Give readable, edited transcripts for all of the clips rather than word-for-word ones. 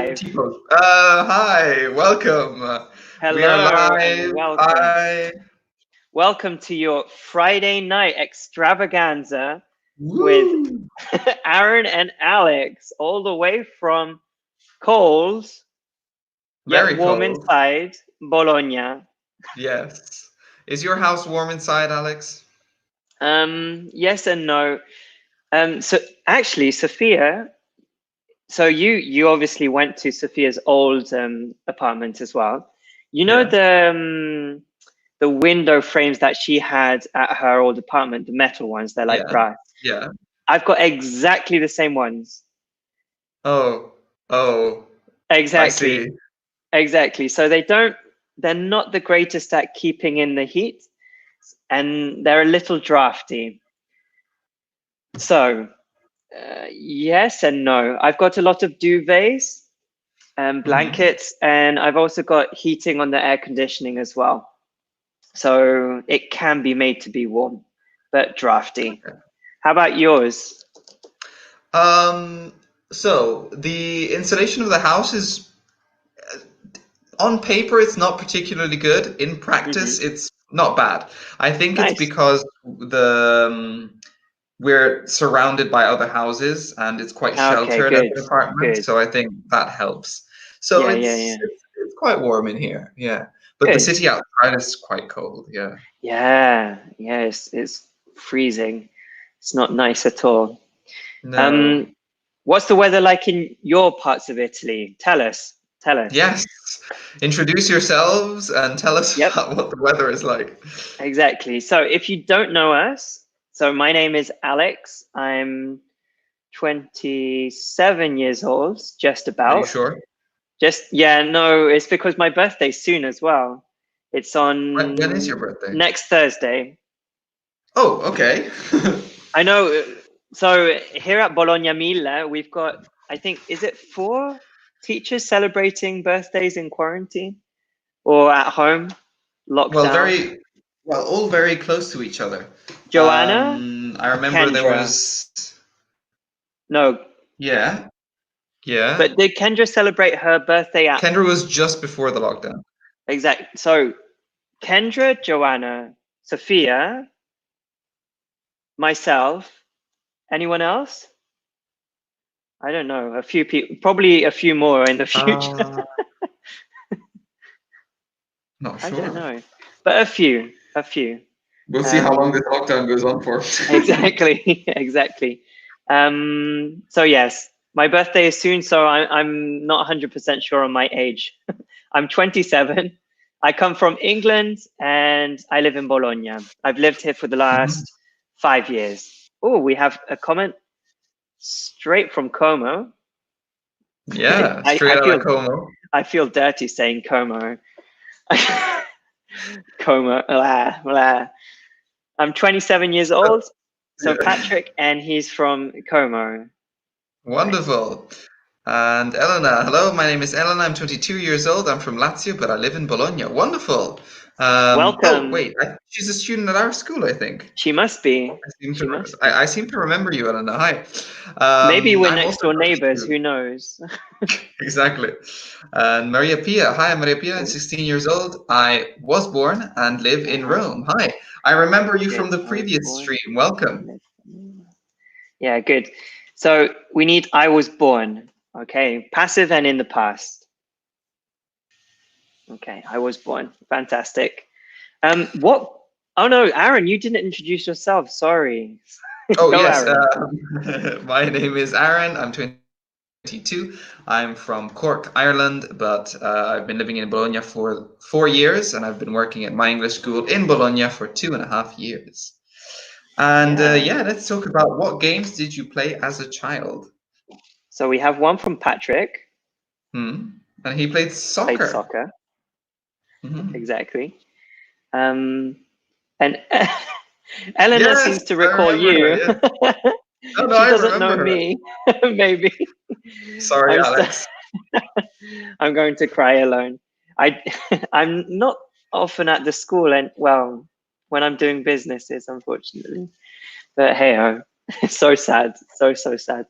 live. T-post. Hi, welcome. We are Hello and live. welcome. Hi. Welcome to your Friday night extravaganza with Woo! Aaron and Alex, all the way from cold Very yet warm cold. inside Bologna. Yes. Is your house warm inside, Alex? Yes and no. So actually, Sophia. So you obviously went to Sophia's old apartment as well. You know Yeah. the window frames that she had at her old apartment, the metal ones, they're like Yeah. brass. Yeah. I've got exactly the same ones. Oh. Oh. I see. Exactly. Exactly. So they're not the greatest at keeping in the heat, and they're a little drafty. So, yes and no. I've got a lot of duvets and Hmm. blankets, and I've also got heating on the air conditioning as well. So it can be made to be warm, but drafty. Okay. How about yours? Um, so the installation of the house is on paper it's not particularly good. In Hmm. practice, it's not bad. I think it's Nice. because we're surrounded by other houses and it's quite Okay, sheltered as good, an apartment, good. so I think that helps. So Yeah, yeah, it's yeah. it's, it's quite warm in here, yeah. But the Good. city outside is quite cold, yeah. Yeah, yeah, it's freezing. It's not nice at all. No. Um, what's the weather like in your parts of Italy? Tell us. Tell us. Yes. Introduce yourselves and tell us Yep, about what the weather is like. exactly. So if you don't know us, so my name is Alex. I'm 27 years old, just Are you about. sure? Just yeah, no, it's because my birthday's soon as well. It's When is your on birthday? next Thursday. Oh, okay. I know. So here at Bologna Mille, we've got, I think, is it 4 teachers celebrating birthdays in quarantine or at home, Well, lockdown? all very close to each other. Joanna, I remember there Kendra. was, No, yeah, yeah. but did Kendra celebrate her birthday at Kendra was just before the lockdown. exact? So Kendra, Joanna, Sophia, myself, anyone else? I don't know. A few people, probably a few more in the future. Uh, Not I don't sure. know, but a few, a few. We'll see how long Um, this lockdown goes on for. exactly, exactly. So yes, my birthday is soon, so I'm not 100% sure on my age. I'm 27. I come from England and I live in Bologna. I've lived here for the Mhm. last 5 years. Oh, we have a comment straight from Como. Yeah, I, straight I out feel of Como. I feel dirty saying Como. Como. Blah, blah. I'm 27 years old. So Yeah. Patrick, and he's from Como. Nice. Wonderful. And Elena, hello, my name is Elena. I'm 22 years old. I'm from Lazio, but I live in Bologna. Wonderful. Oh, Welcome. wait, she's a student at our school, I think. She must be. I seem She to, must be. I seem to remember you, Elena. Hi. Maybe we're I'm next also door neighbors. 22. Who knows? Exactly. And Maria Pia. Hi, I'm Maria Pia. I'm 16 years old. I was born and live in Uh-huh. Rome. Hi. I remember you from Good. the I was previous born. stream. Welcome. Yeah, good. So we need I was born. Okay. Passive and in the past. Okay. I was born. Fantastic. What? Oh no, Aaron, you didn't introduce yourself. Sorry. Oh, Go, yes. Aaron. My name is Aaron. I'm 22. I'm from Cork, Ireland, but I've been living in Bologna for 4 years, and I've been working at my English school in Bologna for 2.5 years. And Yeah. yeah, let's talk about what games did you play as a child? So we have one from Patrick. And he played Played soccer. soccer. Hmm. Exactly. And Eleanor Yes, seems to I recall remember her. you. Yeah. No, no, She I doesn't know remember her. me. Maybe. Sorry, I'm Alex. I'm going to cry alone. I I'm not often at the school, and well, when I'm doing businesses, unfortunately. But hey, oh, so sad, so sad.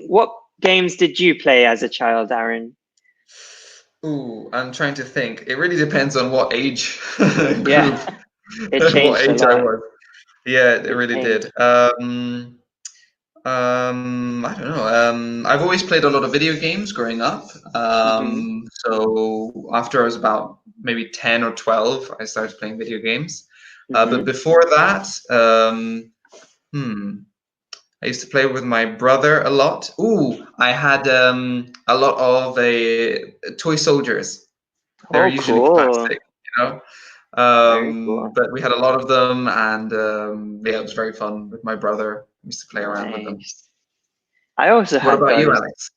What games did you play as a child, Aaron? Ooh, I'm trying to think. It really depends on what age Yeah, group, it what changed a age I lot. was. Yeah, it It really did. changed. I don't know. I've always played a lot of video games growing up. Hmm. So after I was about maybe 10 or 12, I started playing video games. But Hmm. before that, hmm, I used to play with my brother a lot. Ooh, I had a lot of toy soldiers. They're Oh, usually cool. plastic, you know. Very cool. But we had a lot of them, and yeah, it was very fun with my brother. We used to play around with them. Nice. I also What had about you, those. Alex?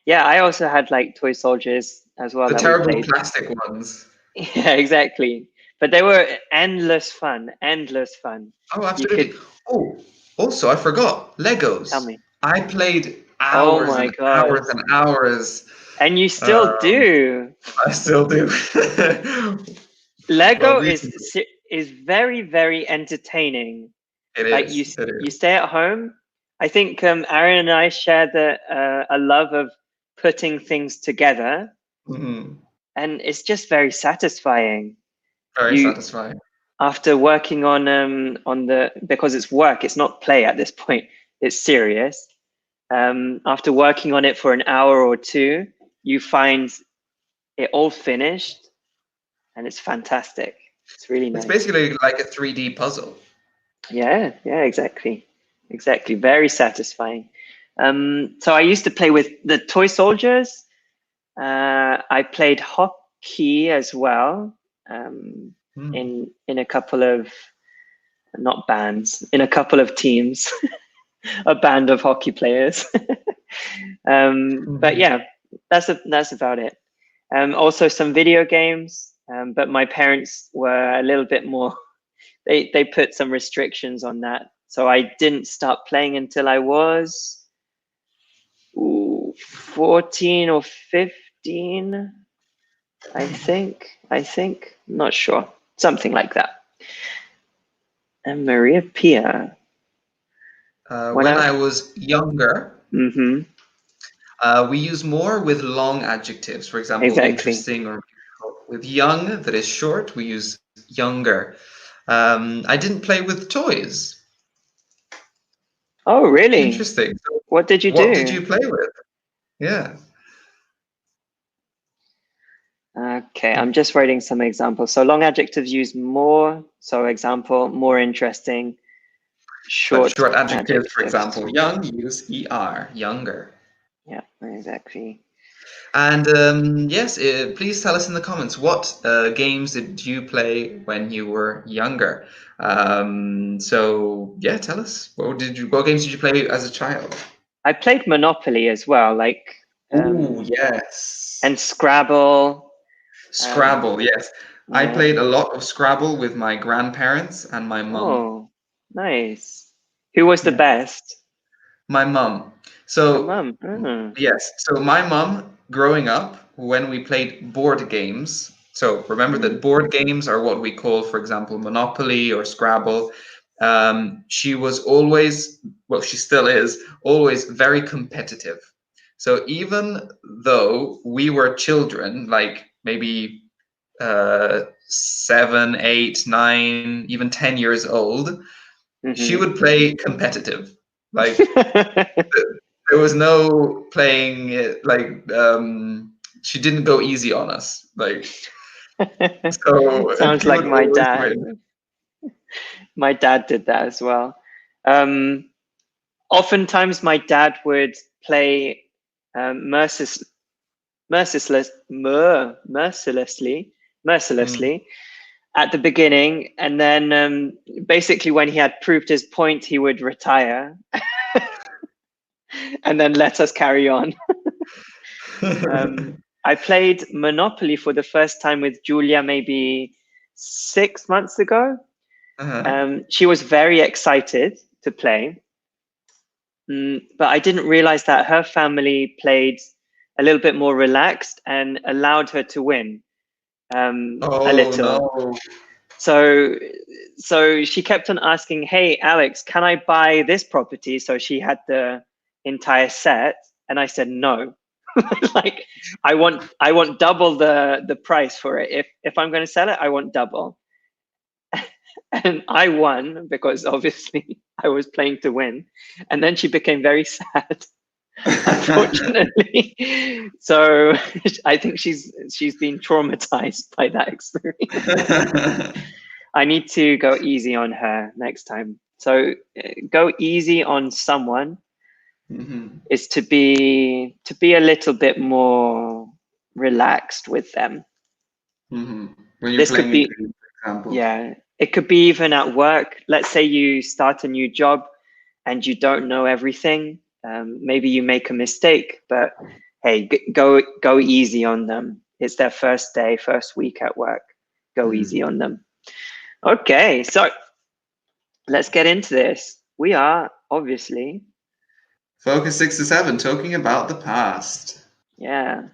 Yeah, I also had like toy soldiers as well The that we terrible played. plastic ones. Yeah, exactly. But they were endless fun, endless fun. Oh, You could absolutely. Oh, also, I forgot tell Legos. me. I played Oh hours my and God. hours and hours. And you Uh, still do. I still do. Well, Lego these is very, very entertaining. it Like is. It you is. stay at home. I think Aaron and I share a love of putting things together, Mhm. and it's just very satisfying. Very You satisfying. After working on the because it's work, it's not play at this point. It's serious. After working on it for an hour or two, you find it all finished, and it's fantastic. It's really It's nice. basically like a 3D puzzle. Yeah, yeah, exactly. Exactly. Very satisfying. So I used to play with the toy soldiers. I played hockey as well, um, Hmm. in a couple of, not bands, in a couple of teams, a band of hockey players. But Mhm. yeah, that's about it. Also some video games, but my parents were a little bit more. They put some restrictions on that, so I didn't start playing until I was 14 or 15. I think, not sure, something like that. And Maria Pia, when When I I was younger, mm-hmm, we use more with long adjectives. For example, exactly. interesting or beautiful. With young, that is short, we use younger. I didn't play with toys. Oh, really? Interesting. So What did you what did do? you play with? Yeah. Okay, I'm just writing some examples. So long adjectives use more. So example, more interesting. But Short short adjectives, for adjectives. example, young, use er, younger. Yeah, exactly. And yes, please tell us in the comments what games did you play when you were younger. So yeah, tell us what games did you play as a child? I played Monopoly as well, like Oh um, yes, and Scrabble. Scrabble. Um, Yes, I yeah. played a lot of Scrabble with my grandparents and my mum. Oh, nice. Who was the Yeah, best? my mum. Your So mum. Oh. yes, so my mum, growing up, when we played board games, so remember Hmm. that board games are what we call, for example, Monopoly or Scrabble. She was always, well, she still is, always very competitive. So even though we were children, like maybe 7, 8, 9, even 10 years old, she Hmm. would play competitive. Like there was no playing it like she didn't go easy on us. Like so Sounds she like would my always dad. win. My dad did that as well. Um, Oftentimes, my dad would play merciless, mercilessly, Mm. mercilessly at the beginning, and then basically when he had proved his point, he would retire and then let us carry on. I played Monopoly for the first time with Julia maybe 6 months ago. Uh-huh. She was very excited to play, but I didn't realize that her family played a little bit more relaxed and allowed her to win a Oh little. no. So, so she kept on asking, "Hey, Alex, can I buy this property?" So she had the entire set, And I said no. Like, I want double the price for it. If I'm going to sell it, I want double. And I won because obviously I was playing to win. And then she became very sad, unfortunately. So I think she's been traumatized by that experience. I need to go easy on her next time. So go easy on someone is to be a little bit more relaxed with them. When you're This playing could be, a game, for example. yeah, it could be even at work. Let's say you start a new job and you don't know everything. Maybe you make a mistake, but hey, go easy on them. It's their first day, first week at work. Go easy on them. Okay, so let's get into this. We are obviously Focus 6 to 7, talking about the past. yeah.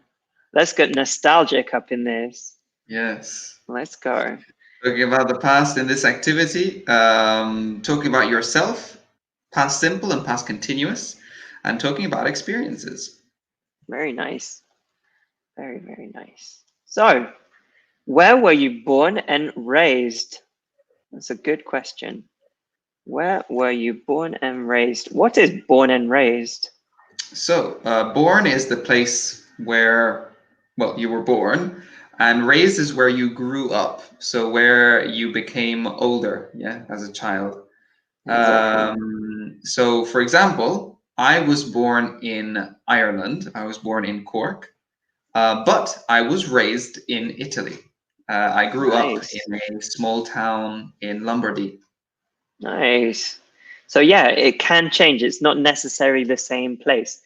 Let's get nostalgic up in this. Yes. Let's go. Talking about the past in this activity, talking about yourself, past simple and past continuous, and talking about experiences. Very nice. Very, very nice. So, where were you born and raised? That's a good question. Where were you born and raised? What is born and raised? So, born is the place where, well, you were born, and raised is where you grew up. So, where you became older, yeah, as a child. Exactly. So, for example, I was born in Ireland. I was born in Cork, but I was raised in Italy. I grew up Nice. in a small town in Lombardy. Nice. So yeah, it can change. It's not necessarily the same place.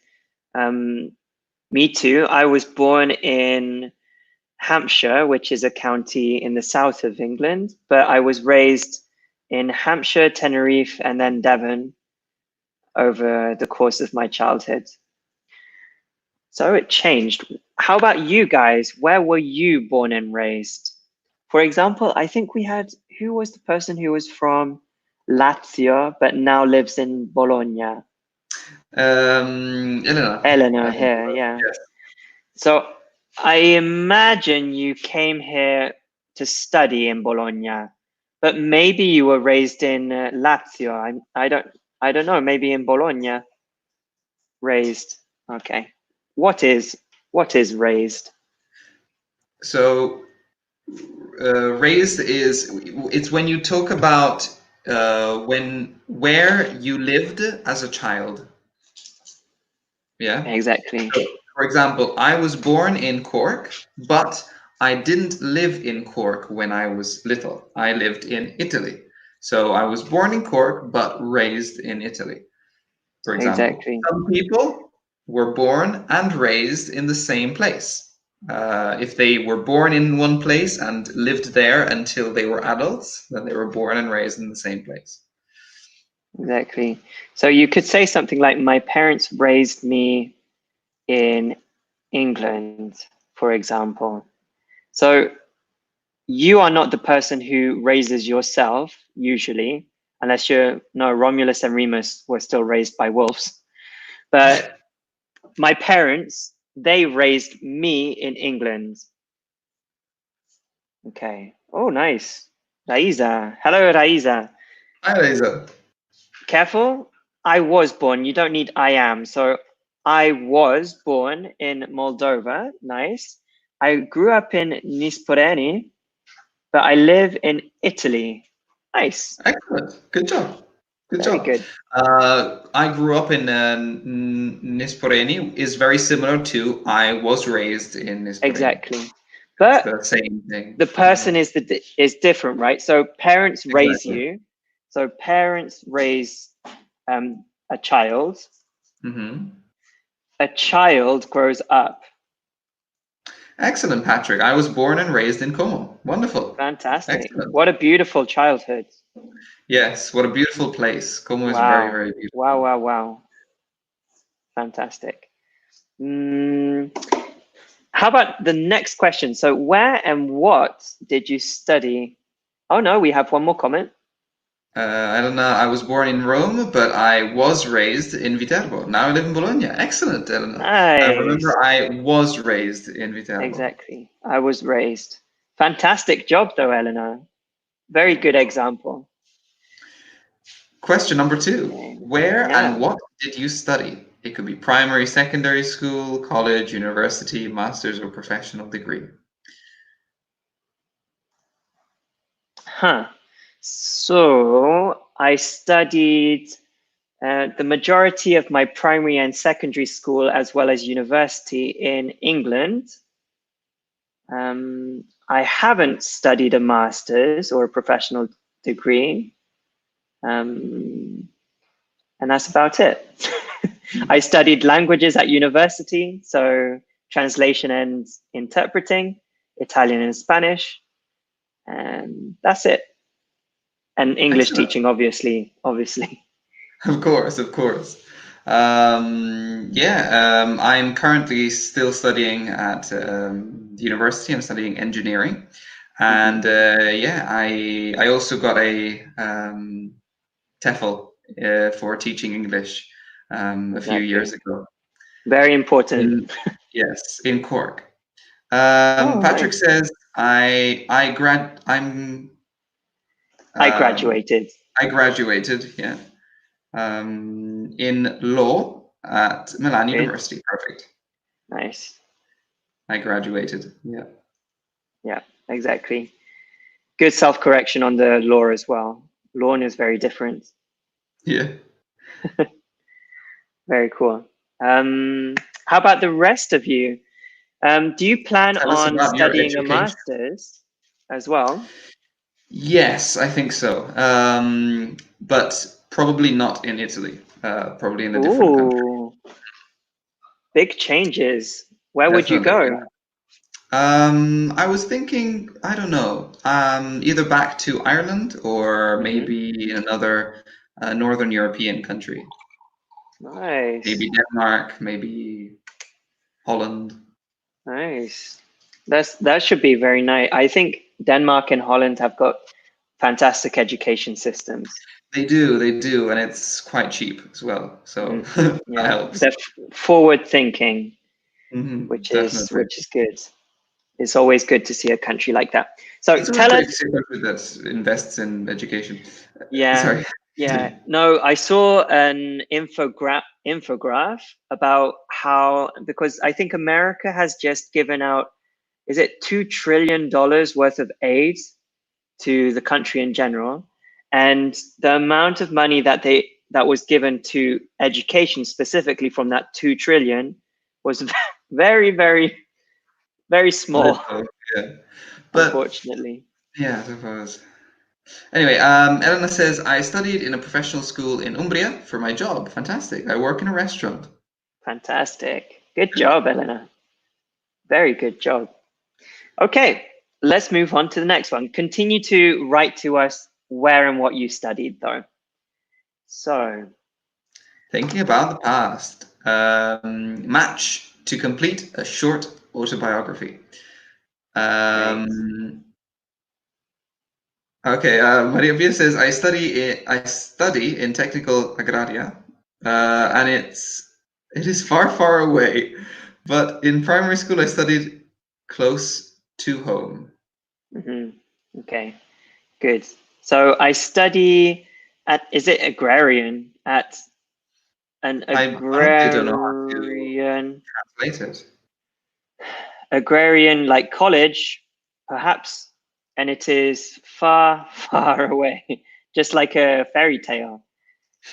Me too. I was born in Hampshire, which is a county in the south of England, but I was raised in Hampshire, Tenerife, and then Devon over the course of my childhood. So it changed. How about you guys? Where were you born and raised? For example, I think we had, who was the person who was from Lazio but now lives in Bologna? Elena. Eleanor here, yeah. Yes. So I imagine you came here to study in Bologna, but maybe you were raised in Lazio. I don't know. Maybe in Bologna, raised. Okay. What is raised? So, raised is it's when you talk about where you lived as a child. Yeah. Exactly. So, for example, I was born in Cork, but I didn't live in Cork when I was little. I lived in Italy. So I was born in Cork, but raised in Italy, for example. Exactly. Some people were born and raised in the same place. If they were born in one place and lived there until they were adults, then they were born and raised in the same place. Exactly. So you could say something like, my parents raised me in England, for example. So you are not the person who raises yourself, usually, unless you're, no, Romulus and Remus were still raised by wolves. But my parents, they raised me in England. Okay. Oh, nice. Raiza. Hello, Raiza. Hi, Lisa. Careful. I was born. You don't need I am. So I was born in Moldova. Nice. I grew up in Nisporeni, but I live in Italy. Nice. Excellent. Good job. Good Very job. good. I grew up in Nisporeni. Is very similar to I was raised in Nisporeni. Exactly. It's But the same thing. the person is different, right? So parents raise Exactly. you. So parents raise a child. A child grows up. Excellent, Patrick. I was born and raised in Como. Wonderful. Fantastic. Excellent. What a beautiful childhood. Yes, what a beautiful place. Como is very, Wow. very beautiful. Wow, wow, wow. Fantastic. How about the next question? So where and what did you study? Oh no, we have one more comment. Elena, I was born in Rome, but I was raised in Viterbo. Now I live in Bologna. Excellent, Elena. Nice. Remember, I was raised in Viterbo. Exactly. I was raised. Fantastic job, though, Eleanor. Very good example. Question number 2. Okay. Where Yeah. and what did you study? It could be primary, secondary school, college, university, master's, or professional degree. Huh. So I studied the majority of my primary and secondary school, as well as university, in England. I haven't studied a master's or a professional degree. And that's about it. I studied languages at university, so translation and interpreting, Italian and Spanish, and that's it. And English Excellent. teaching, obviously. Of course, of course. I'm currently still studying at the university. I'm studying engineering, and I also got a TEFL for teaching English a few years Exactly. ago. Very important. Yes, in Cork. Oh, Patrick nice. says I'm I graduated. I graduated, yeah, in law at Milan Good. University. Perfect. Nice. I graduated. Yeah. Yeah, exactly. Good self-correction on the law as well. Law is very different. Yeah. Very cool. How about the rest of you? Do you plan Tell us on about your studying a education. master's as well? Yes, I think so. But probably not in Italy. Probably in a different country. Ooh, big changes. Where would you Definitely. go? I was thinking, I don't know, either back to Ireland or Hmm. maybe another Northern European country. Nice, Maybe Denmark, maybe Holland. nice. That should be very nice. I think Denmark and Holland have got fantastic education systems. They do, and it's quite cheap as well. So Mm, that yeah, helps. they're forward thinking, Definitely. which is good. It's always good to see a country like that. So It's always tell great to us. see a country that invests in education. Yeah, Sorry. yeah. No, I saw an infograph about how, because I think America has just given out, is it $2 trillion worth of aid to the country in general, and the amount of money that was given to education specifically from that 2 trillion was very, very, very small, Little, yeah. But unfortunately. yeah, I suppose. Anyway, Elena says, I studied in a professional school in Umbria for my job. Fantastic. I work in a restaurant. Fantastic. Good job, Elena. Very good job. Okay, let's move on to the next one. Continue to write to us where and what you studied, though. So, Thinking about the past. Match to complete a short autobiography. great. Okay, Maria Pia says, I study in technical agraria, and it is far, far away. But in primary school, I studied close to home. Hmm. Okay, good. So I study at, is it agrarian? At an I honestly don't know how to agrarian, translate it. agrarian like college, perhaps, and it is far, far away, just like a fairy tale.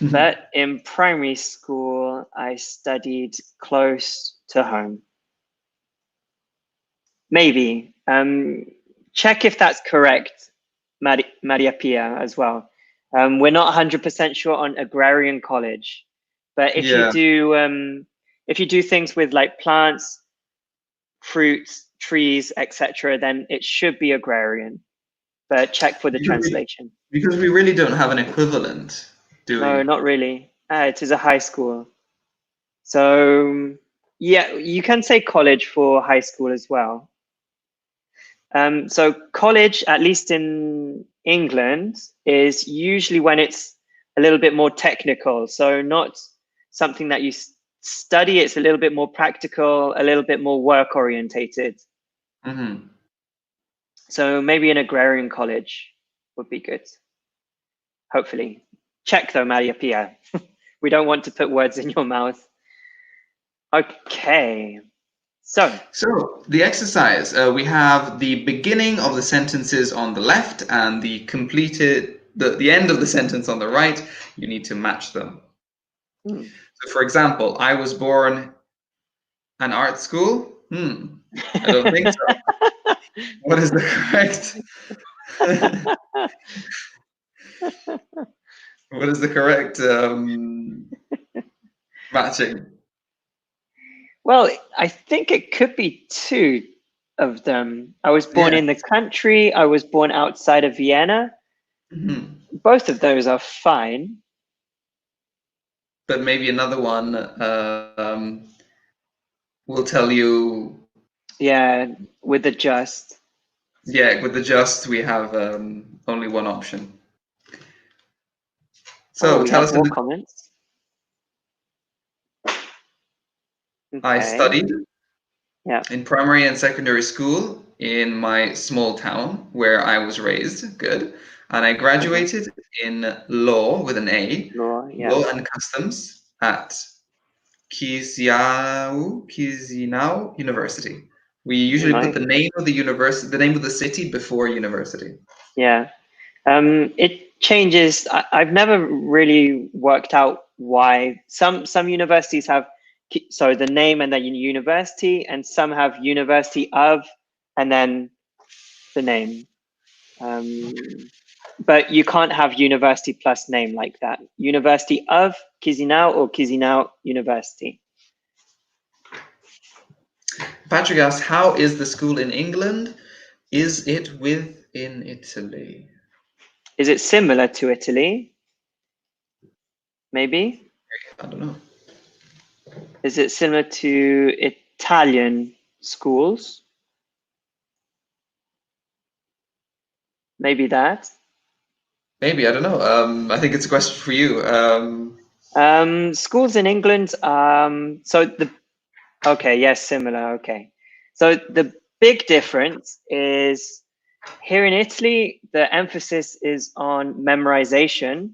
But in primary school, I studied close to home. Maybe. Check if that's correct, Maria Pia, as well. We're not 100% sure on agrarian college, but Yeah. if you do things with like plants, fruits, trees, etc., then it should be agrarian. But check for the Because we, translation. because we really don't have an equivalent, do No, we? not really. It is a high school. So yeah, you can say college for high school as well. So college, at least in England is usually when it's a little bit more technical. So not something that you study. It's a little bit more practical, a little bit more work orientated. Mm-hmm. So maybe an agrarian college would be good. Hopefully. Check though, Maria Pia. We don't want to put words in your mouth. Okay. So the exercise, we have the beginning of the sentences on the left and the end of the sentence on the right. You need to match them. So for example, I was born an art school. I don't think so. What is the correct? What is the correct matching? Well, I think it could be two of them. I was born in the country. I was born outside of Vienna. Mm-hmm. Both of those are fine. But maybe another one will tell you. Yeah, with the just. Yeah, with the just, we have only one option. So We tell have us. more comments. I Okay. studied Yeah. in primary and secondary school in my small town where I was raised. Good. And I graduated in law with an A, Law, yeah. law and customs at Chisinau University. We usually put the name of the university, the name of the city before university. Yeah. It changes. I've never really worked out why. Some universities have the name and then university, and some have university of and then the name. But you can't have university plus name like that. University of Chisinau or Chisinau University. Patrick asks, how is the school in England? Is it within Italy? Is it similar to Italy? Maybe? I don't know. Is it similar to Italian schools? Maybe that. Maybe, I don't know. I think it's a question for you. Schools in England. Okay, yes, similar. Okay. So the big difference is here in Italy, the emphasis is on memorization,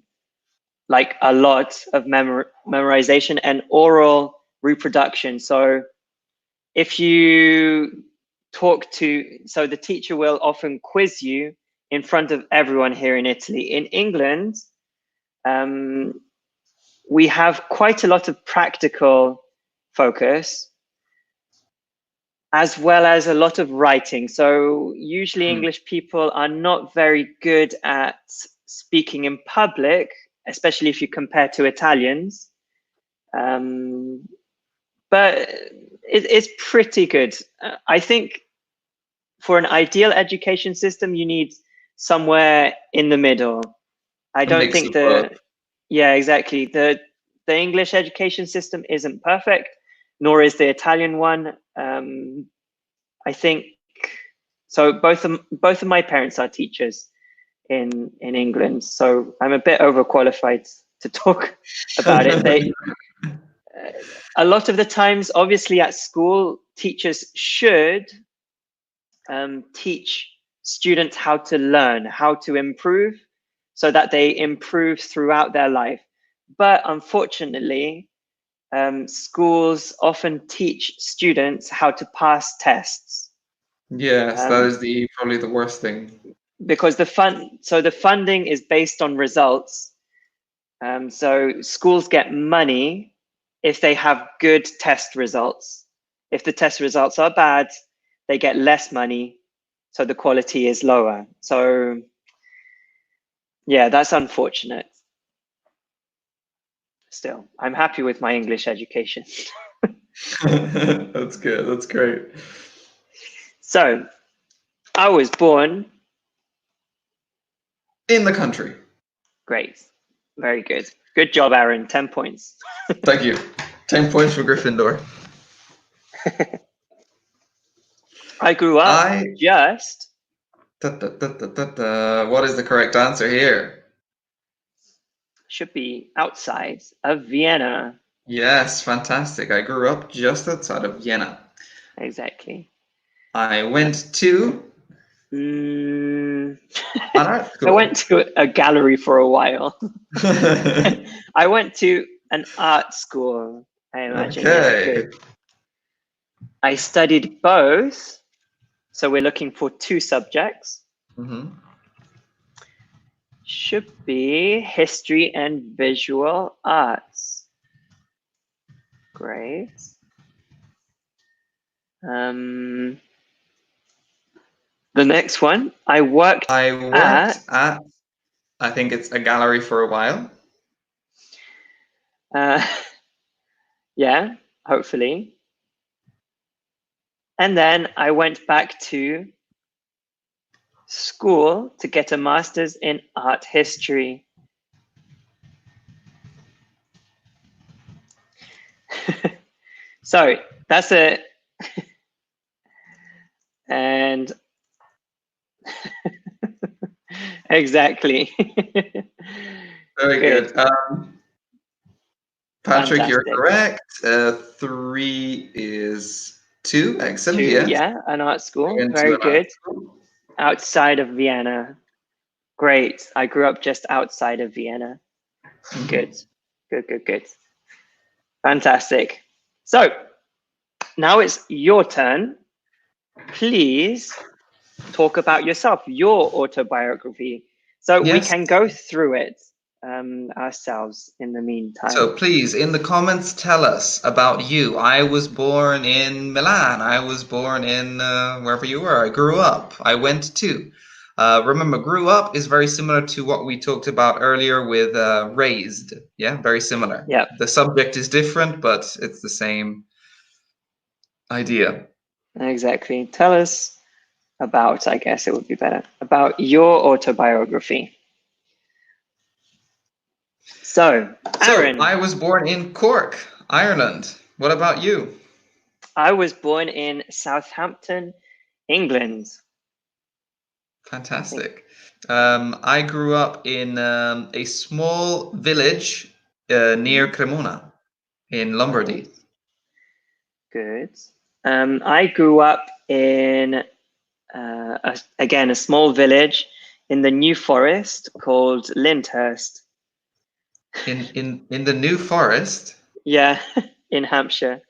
like a lot of memorization and oral reproduction. So if you so the teacher will often quiz you in front of everyone here in Italy. In England, we have quite a lot of practical focus as well as a lot of writing. So usually English people are not very good at speaking in public, especially if you compare to Italians. But it's pretty good. I think for an ideal education system, you need somewhere in the middle. I don't think yeah, exactly. The English education system isn't perfect, nor is the Italian one. I think so. Both of my parents are teachers in England, so I'm a bit overqualified to talk about it. They a lot of the times, obviously, at school, teachers should teach students how to learn, how to improve, so that they improve throughout their life. But unfortunately, schools often teach students how to pass tests. Yes, that is probably the worst thing. Because the funding is based on results. So schools get money if they have good test results. If the test results are bad, they get less money, so the quality is lower. So yeah, that's unfortunate. Still, I'm happy with my English education. That's good. That's great. So I was born in the country. Great. Very good. Good job, Aaron. 10 points. Thank you. 10 points for Gryffindor. I grew up just What is the correct answer here? Should be outside of Vienna. Yes, fantastic. I grew up just outside of Vienna. Exactly. I went to Mm, an art I went school. to a gallery for a while. I went to an art school, I imagine. Yeah, good. Okay. I studied both. So we're looking for two subjects. Hmm. Should be history and visual arts. Great. The next one, I worked I at, worked at, I think it's a gallery for a while. uh, yeah, hopefully. And then I went back to school to get a master's in art history. So that's it. And exactly. Very Good. good. Patrick, you're Fantastic. correct. 3 is 2. Excellent. Two, Yes. yeah, an art I school. went to Very an art good. school. Outside of Vienna. Great. I grew up just outside of Vienna. Good. Good, good, good. Fantastic. So now it's your turn. Please talk about yourself, your autobiography. So we Yes. can go through it ourselves in the meantime. So please, in the comments, tell us about you. I was born in Milan. I was born in wherever you were. I grew up. I went to. Remember, grew up is very similar to what we talked about earlier with raised. Yeah, very similar. Yeah, The subject is different, but it's the same idea. exactly. Tell us about, I guess it would be better, about your autobiography. So, So Aaron, I was born in Cork, Ireland. What about you? I was born in Southampton, England. I think. Fantastic. I grew up in a small village near Cremona in Great, Lombardy. good. I grew up in again a small village in the New Forest called Lyndhurst. In the New Forest. Yeah, in Hampshire.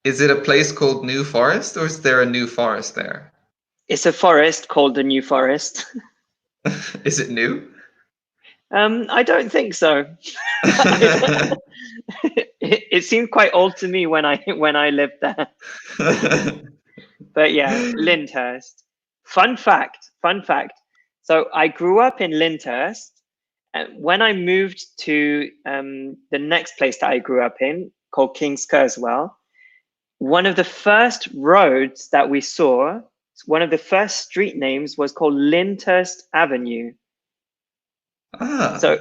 Is it a place called New Forest, or is there a New Forest there? It's a forest called the New Forest. Is it new? I don't think so. It seemed quite old to me when I lived there. But yeah, Lyndhurst. Fun fact. So I grew up in Lyndhurst, and when I moved to the next place that I grew up in, called King's Kerswell, one of the first roads that we saw, one of the first street names was called Lyndhurst Avenue. Ah, So,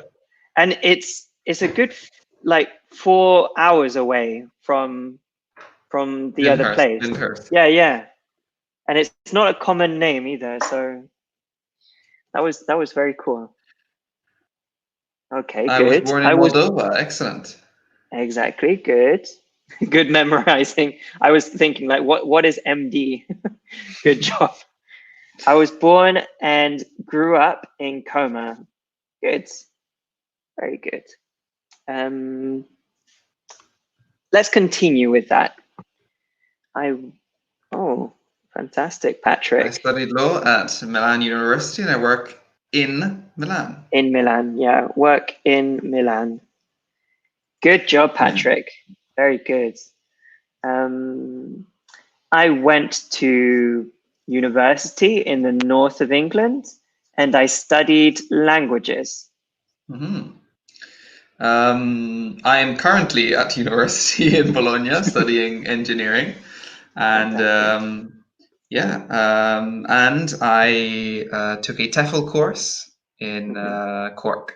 and it's a good like 4 hours away from the other Lyndhurst, place. Lyndhurst. Yeah, yeah. And it's not a common name either, so that was very cool. Okay, I was good. born in I was Moldova. Excellent. exactly good. Good memorizing. I was thinking like what is MD? Good job. I was born and grew up in Coma. Good. Very good. Um let's continue with that. I oh fantastic, I Patrick. studied law at Milan University and I work in Milan. In Milan, yeah. Work in Milan. Good job, Patrick. Very good. Um, I went to university in the north of England and I studied languages. Hmm. I am currently at university in Bologna studying engineering, and Fantastic. and I took a TEFL course in Mhm. Cork.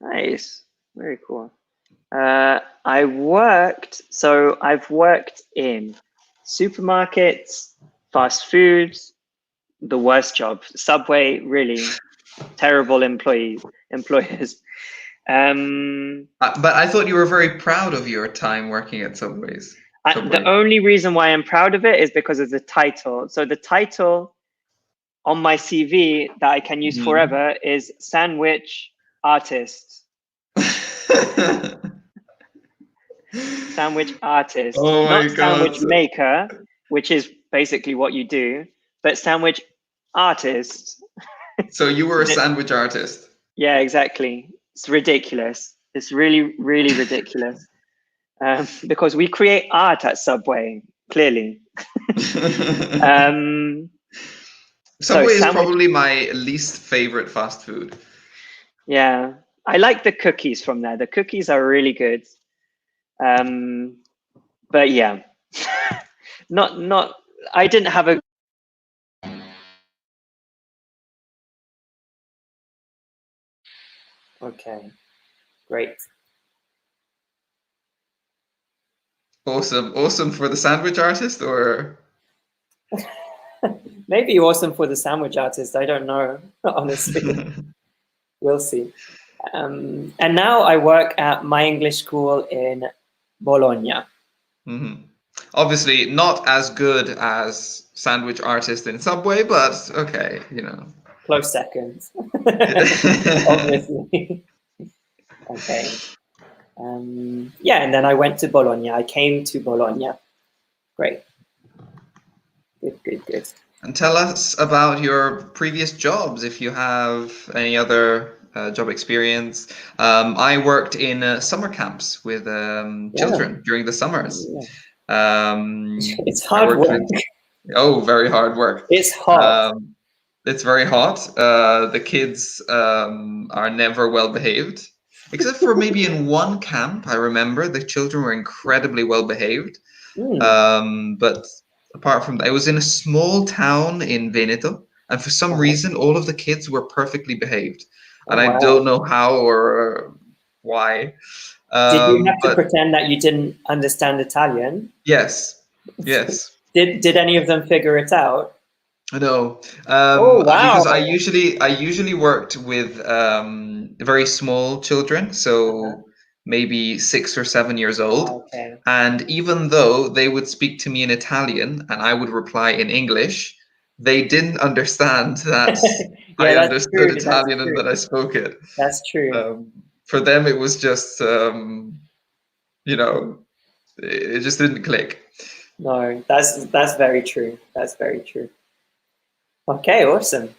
Nice. Very cool. I've worked in supermarkets, fast foods, the worst job. Subway, really terrible employers. But I thought you were very proud of your time working at Subways. The Subway. only reason why I'm proud of it is because of the title. So the title on my CV that I can use forever is sandwich artist. Sandwich artist, Oh my not God. sandwich maker, which is basically what you do, but sandwich artist. So you were a sandwich artist. Yeah, exactly. It's ridiculous. It's really, really ridiculous. Because we create art at Subway, clearly. So Subway is sandwich, probably my least favorite fast food. yeah. I like the cookies from there. The cookies are really good. But yeah, not. I didn't have a. Okay, great. Awesome. Awesome for the sandwich artist, or? Maybe awesome for the sandwich artist. I don't know, honestly. We'll see. And now I work at my English school in Bologna. Obviously, not as good as sandwich artist in Subway, but okay, you know. Close second, obviously. Okay. Yeah, and then I went to Bologna. I came to Bologna. Great. Good, good, good. And tell us about your previous jobs, if you have any other job experience. I worked in summer camps with children during the summers. It's hard work. Very hard work. It's hot. It's very hot. The kids are never well behaved, except for maybe in one camp. I remember the children were incredibly well behaved. But apart from that, it was in a small town in Veneto, and for some reason, all of the kids were perfectly behaved, and I don't know how or why. Did you have to pretend that you didn't understand Italian? Yes, yes. Did any of them figure it out? No. Oh wow! Because I usually worked with very small children, so maybe 6 or 7 years old. Okay. And even though they would speak to me in Italian and I would reply in English, they didn't understand that I understood Italian and that I spoke it. That's true. For them, it was just, you know, it just didn't click. No, that's very true. That's very true. Okay, awesome.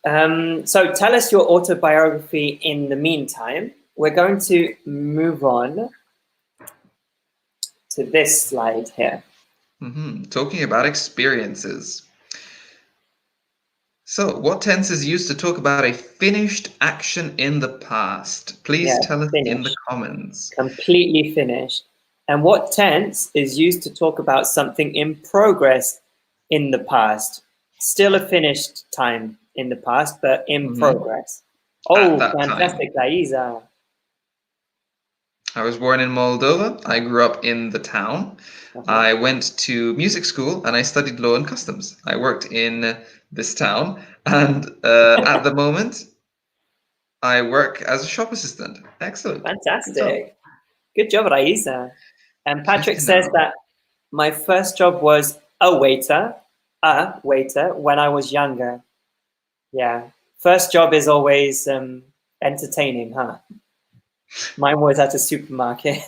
So tell us your autobiography in the meantime. We're going to move on to this slide here. Talking about experiences. So, what tense is used to talk about a finished action in the past? Please tell us in the comments. Completely finished. And what tense is used to talk about something in progress in the past? Still a finished time in the past, but in progress. Oh, fantastic, Laisa. I was born in Moldova. I grew up in the town. I went to music school and I studied law and customs. I worked in this town, and at the moment, I work as a shop assistant. Excellent. Fantastic. Good job, Raisa. And Patrick says that my first job was a waiter, when I was younger. Yeah. First job is always entertaining, huh? Mine was at a supermarket.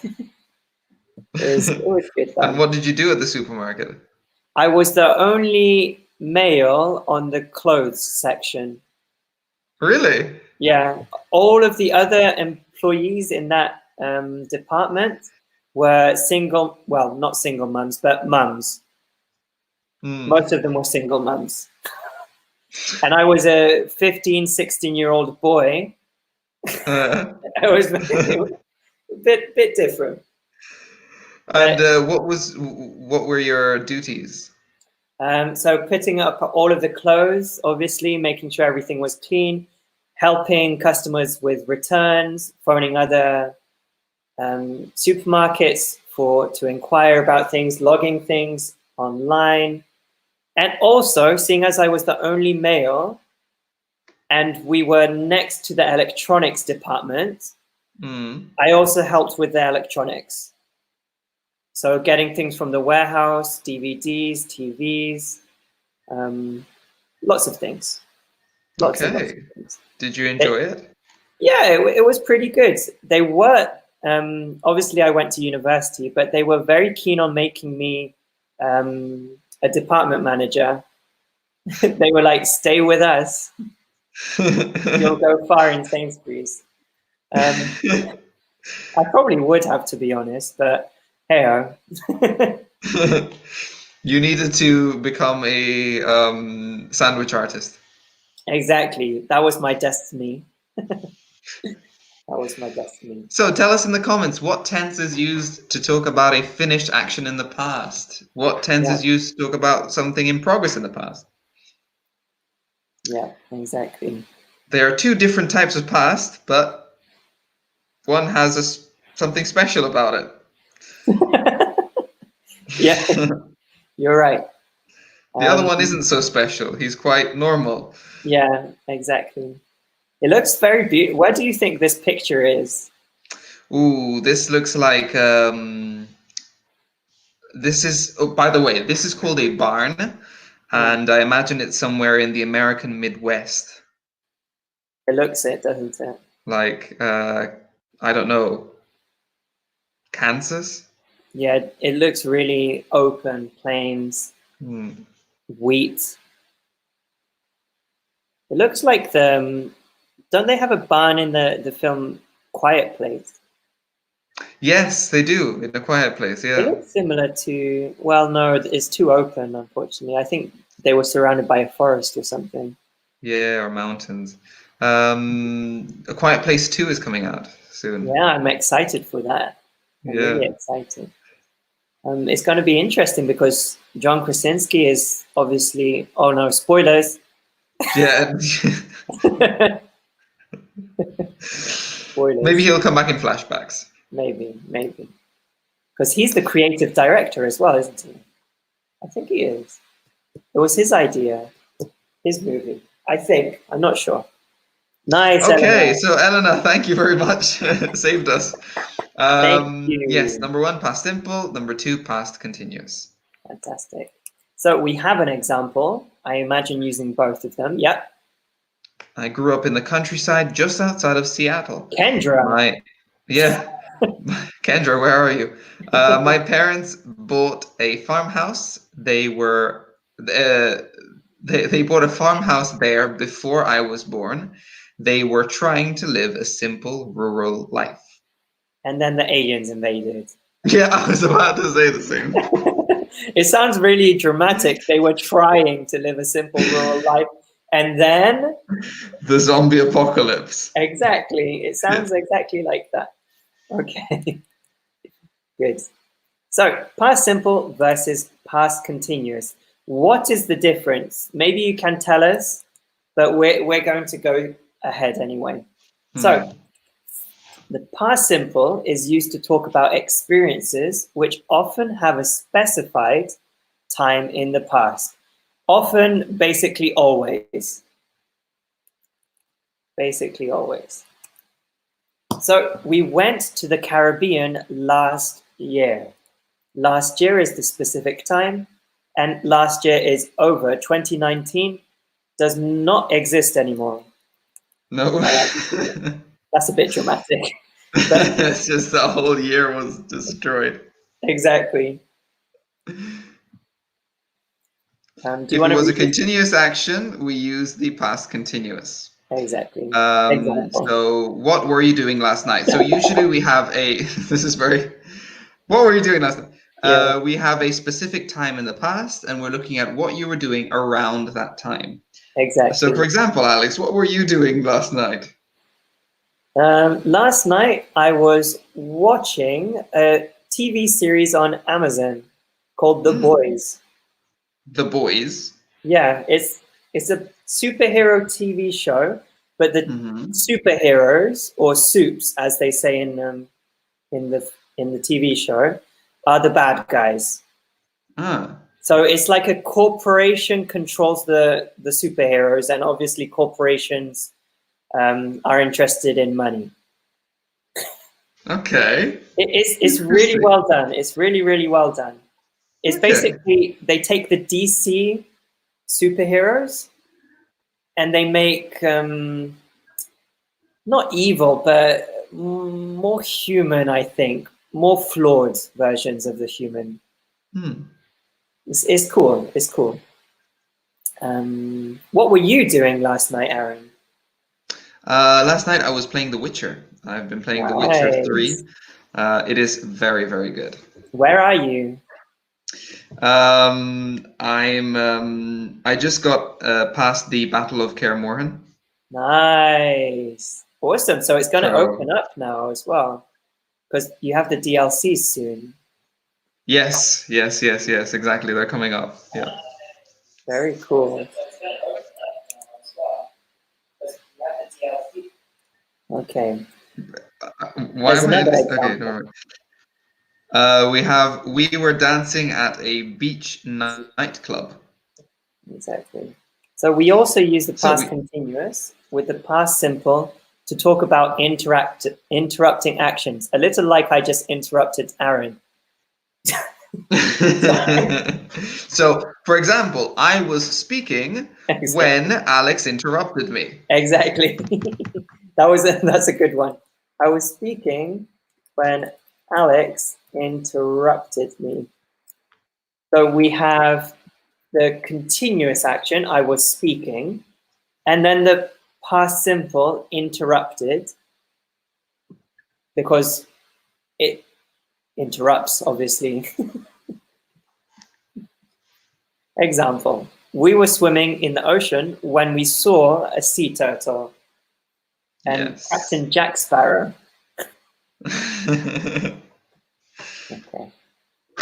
It was good fun. And what did you do at the supermarket? I was the only male on the clothes section. Really? Yeah. All of the other employees in that department were single, well, not single mums, but mums. Most of them were single mums. And I was a 15, 16-year-old boy. It was a bit different. And what were your duties? So putting up all of the clothes, obviously, making sure everything was clean, helping customers with returns, phoning other supermarkets to inquire about things, logging things online, And also, seeing as I was the only male and we were next to the electronics department, I also helped with the electronics. So getting things from the warehouse, DVDs, TVs, lots of things. Lots and lots of things. Did you enjoy it? Yeah, it was pretty good. They were, obviously I went to university, but they were very keen on making me a department manager. They were like, stay with us. You'll go far in Sainsbury's. I probably would have, to be honest, but hey-o. You needed to become a sandwich artist. Exactly. That was my destiny. That was my destiny. So tell us in the comments, what tense is used to talk about a finished action in the past? What tense is used to talk about something in progress in the past? Yeah, exactly. There are two different types of past, but one has something special about it. Yeah, you're right. The other one isn't so special. He's quite normal. Yeah, exactly. It looks very beautiful. Where do you think this picture is? Ooh, this looks like this is, oh, by the way, this is called a barn, and I imagine it's somewhere in the American Midwest. It looks it, doesn't it? Like, I don't know, Kansas? Yeah, it looks really open, plains, wheat. It looks like don't they have a barn in the film Quiet Place? Yes, they do, in A Quiet Place, It yeah. looks similar to, well, no, it's too open, unfortunately. I think they were surrounded by a forest or something. Yeah, or mountains. A Quiet Place 2 is coming out soon. Yeah, I'm excited for that. I'm really excited. It's going to be interesting because John Krasinski is obviously, oh no, spoilers. Yeah. Spoilers. Maybe he'll come back in flashbacks. Maybe. Because he's the creative director as well, isn't he? I think he is. It was his idea, his movie. I think. I'm not sure. Nice. Okay, Eleanor. so Elena, thank you very much. Saved us. Thank you. Yes, number 1, past simple. Number 2, past continuous. Fantastic. So we have an example. I imagine using both of them. Yep. I grew up in the countryside just outside of Seattle. Kendra. Kendra, where are you? My parents bought a farmhouse. They bought a farmhouse there before I was born. They were trying to live a simple rural life. And then the aliens invaded. Yeah, I was about to say the same. It sounds really dramatic. They were trying to live a simple rural life. And then? The zombie apocalypse. Exactly. It sounds exactly like that. Okay. Good. So, past simple versus past continuous. What is the difference? Maybe you can tell us, but we're going to go ahead anyway. So, the past simple is used to talk about experiences which often have a specified time in the past. Often, basically always. Basically always. So we went to the Caribbean last year. Last year is the specific time, and last year is over. 2019 does not exist anymore. No. That's a bit dramatic. It's just the whole year was destroyed. Exactly. If it was a continuous action, we use the past continuous. Exactly. So what were you doing last night? So usually we have what were you doing last night? We have a specific time in the past, and we're looking at what you were doing around that time. Exactly. So for example, Alex, what were you doing last night? Last night I was watching a TV series on Amazon called The Boys. The Boys? Yeah, it's a superhero TV show, but the superheroes, or soups as they say in the TV show, are the bad guys. So it's like a corporation controls the superheroes, and obviously corporations are interested in money. Okay. It's really Interesting. well done. It's really, really well done. It's Okay. basically, they take the DC superheroes and they make not evil, but more human, I think, more flawed versions of the human. It's cool. It's cool. What were you doing last night, Aaron? Last night I was playing The Witcher. I've been playing The Witcher 3. Nice. It is very, very good. Where are you? I just got past the Battle of Kaer Morhen. Nice. Awesome. So it's going to So open up now as well, because you have the DLC soon. yes, exactly. They're coming up. Yeah. Very cool. Okay. Why There's am I in another this? Okay, example. never mind. We were dancing at a beach nightclub. Exactly. So we also use the So past continuous with the past simple to talk about interrupting actions. A little like I just interrupted Aaron. So, for example, I was speaking when Exactly. Alex interrupted me. Exactly. That's a good one. I was speaking when Alex interrupted me. So we have the continuous action, I was speaking, and then the past simple, interrupted, because it interrupts, obviously. Example, we were swimming in the ocean when we saw a sea turtle and Yes. Captain Jack Sparrow. Okay.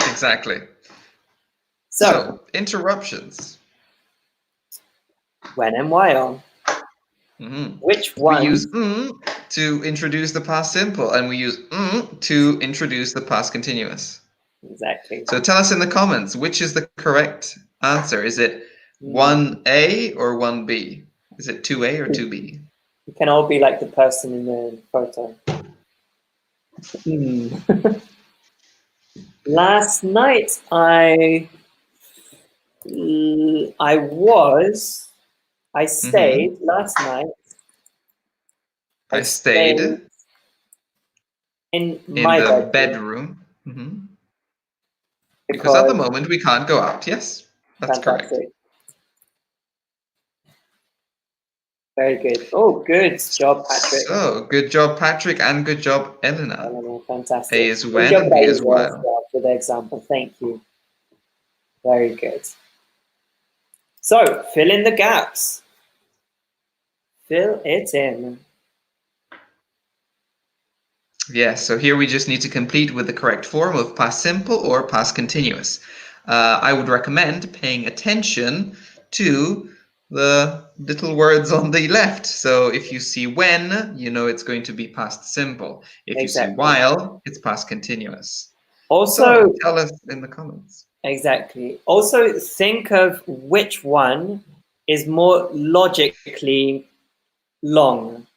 Exactly. So, So, interruptions. when and while. Which We use one? to introduce the past simple, and we use to introduce the past continuous. Exactly. So tell us in the comments, which is the correct answer? Is it 1A or 1B? Is it 2A or 2B? You can all be like the person in the photo. Last night I stayed last night. I I stayed stayed in in my the bedroom bedroom because at the because moment we can't go out. Yes, that's correct. fantastic. Very good. Oh, good job, Patrick. So good job, Patrick, and good job, Elena. A Fantastic. is Good when job, and B is guys, while. for the example. Thank you. Very good. So, fill in the gaps. Fill it in. Yes, so here we just need to complete with the correct form of past simple or past continuous. I would recommend paying attention to the little words on the left. So if you see when, you know it's going to be past simple. If you see Exactly. while, it's past continuous. Also, So tell us in the comments. exactly. Also, think of which one is more logically long.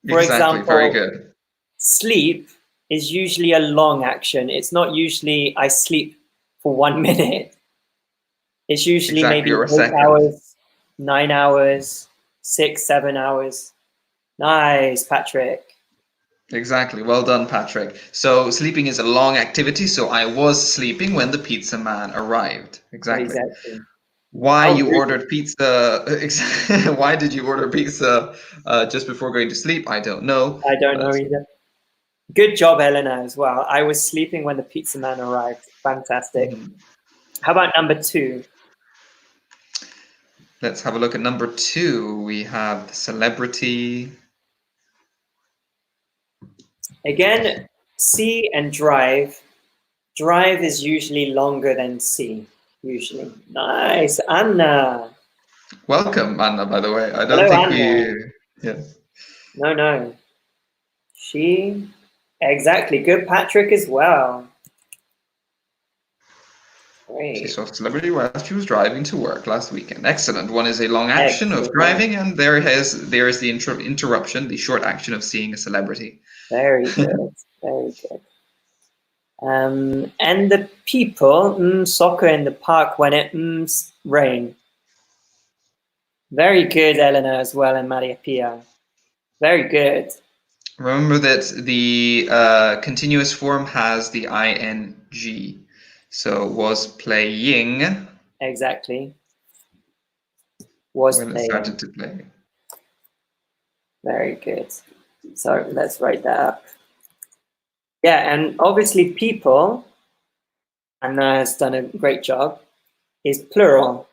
For Exactly, very example, good. sleep is usually a long action. It's not usually I sleep for 1 minute. It's usually Exactly, maybe or a 8 hours, second. 9 hours, 6, 7 hours. Nice, Patrick. Exactly. Well done, Patrick. So sleeping is a long activity, so I was sleeping when the pizza man arrived. Exactly. Exactly. Why Oh, you good. ordered pizza? Why did you order pizza just before going to sleep? I don't know. I don't know But either. Good job, Helena, as well. I was sleeping when the pizza man arrived. Fantastic. How about number 2? let's have a look at number 2. We have celebrity. Again, see and drive. Drive is usually longer than see. Usually. Nice. Anna. Welcome, Anna, by the way. I don't Hello, think Anna. we. Yeah. No. She. Exactly. Good, Patrick, as well. She Great. saw a celebrity while she was driving to work last weekend. Excellent. One is a long action of Excellent. driving, and there is the interruption, the short action of seeing a celebrity. Very good. Very good. And the people, soccer in the park when it rain. Very good, Eleanor, as well, and Maria Pia. Very good. Remember that the continuous form has the ing. So was playing Exactly. Was when it playing. started to play. Very good. So let's write that up. Yeah, and obviously people, Anna has done a great job, is plural.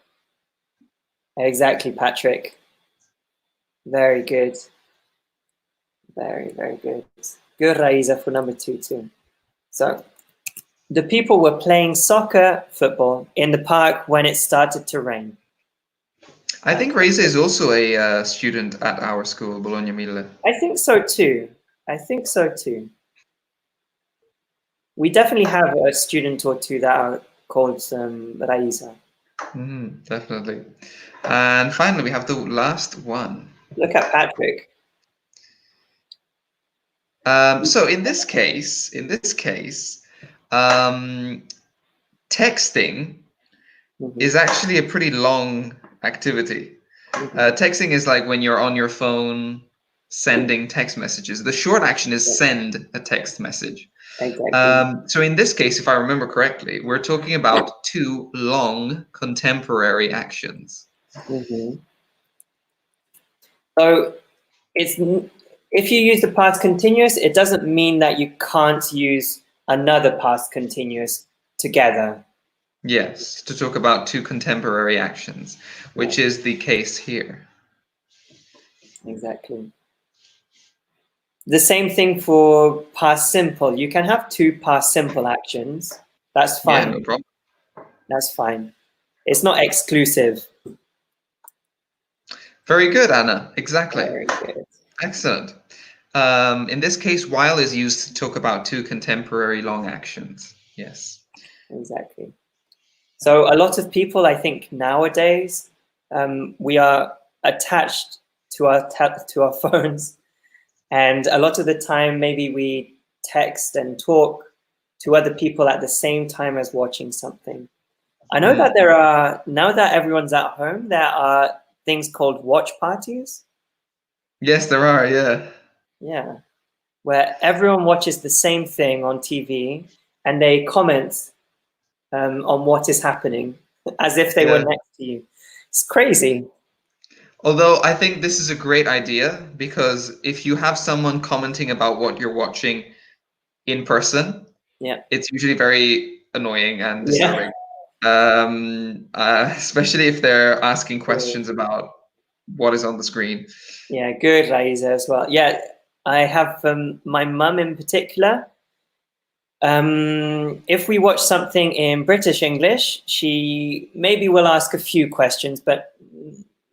Exactly, Patrick. Very good. Very, very good. Good, Raiza, for number 2 too. So the people were playing soccer, football, in the park when it started to rain. I think Reza is also a student at our school, Bologna Mille. I think so too. I think so too. We definitely have a student or two that are called Raiza. Definitely. And finally, we have the last one. Look at Patrick. So in this case, texting is actually a pretty long activity. Texting is like when you're on your phone sending text messages. The short action is send a text message. Exactly. So in this case, if I remember correctly, we're talking about two long contemporary actions. So it's if you use the past continuous, it doesn't mean that you can't use another past continuous together. Yes, to talk about two contemporary actions, which is the case here. Exactly. The same thing for past simple. You can have two past simple actions. That's fine. Yeah, no problem. That's fine. It's not exclusive. Very good, Anna. Exactly. Very good. Excellent. In this case, while is used to talk about two contemporary long actions. Yes. Exactly. So a lot of people, I think nowadays, we are attached to our phones, and a lot of the time, maybe we text and talk to other people at the same time as watching something. I know that there are, now that everyone's at home, there are things called watch parties. Yes, there are. Yeah. Yeah, where everyone watches the same thing on TV and they comment on what is happening as if they were next to you. It's crazy. Although I think this is a great idea because if you have someone commenting about what you're watching in person, it's usually very annoying and disturbing. Especially if they're asking questions about what is on the screen. Yeah, good, Raiza, as well. Yeah, I have my mum in particular. If we watch something in British English, she maybe will ask a few questions, but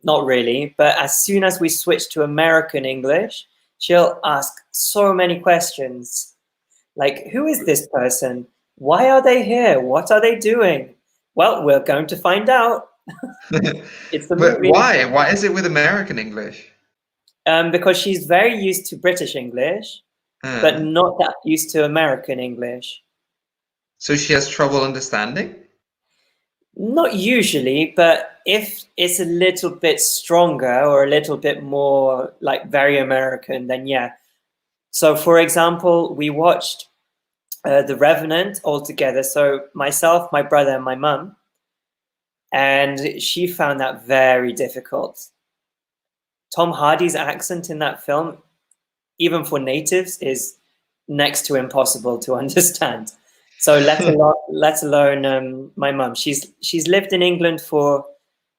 not really. But as soon as we switch to American English, she'll ask so many questions. Like, who is this person? Why are they here? What are they doing? Well, we're going to find out. It's the But movie. why? Why is it with American English? Because she's very used to British English, but not that used to American English. So she has trouble understanding? Not usually, but if it's a little bit stronger or a little bit more like very American, then yeah. So, for example, we watched The Revenant all together. So, myself, my brother, and my mum. And she found that very difficult. Tom Hardy's accent in that film, even for natives, is next to impossible to understand. So let alone my mum. She's lived in England for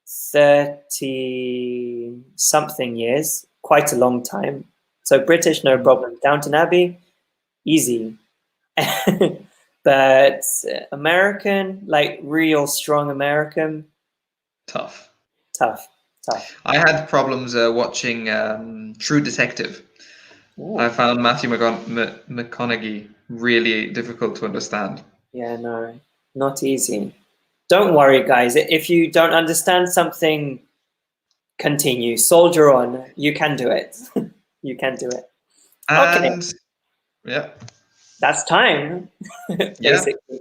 30 something years, quite a long time. So British, no problem. Downton Abbey, easy. But American, like real strong American, Tough. tough. I had problems watching True Detective. I found Matthew McConaughey really difficult to understand. Yeah, no, not easy. Don't worry, guys. If you don't understand something, continue. Soldier on. You can do it. You can do it. Okay. And yeah. That's time, Yeah. basically.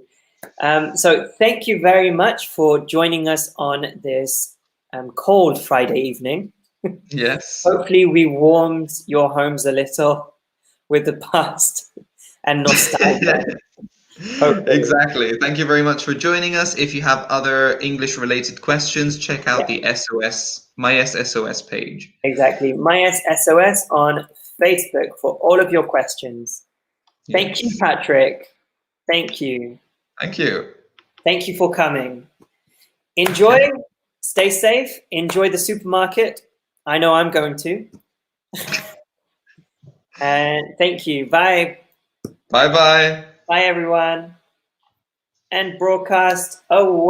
So thank you very much for joining us on this cold Friday evening. Yes. Hopefully we warmed your homes a little with the past and nostalgia. Exactly. Thank you very much for joining us. If you have other English related questions, check out the My SOS page. Exactly. My SOS on Facebook for all of your questions. Thank you, Yes. Patrick. Thank you. Thank you. Thank you for coming. Enjoy. Stay safe. Enjoy the supermarket. I know I'm going to. And thank you. Bye. Bye bye. Bye, everyone. And broadcast away.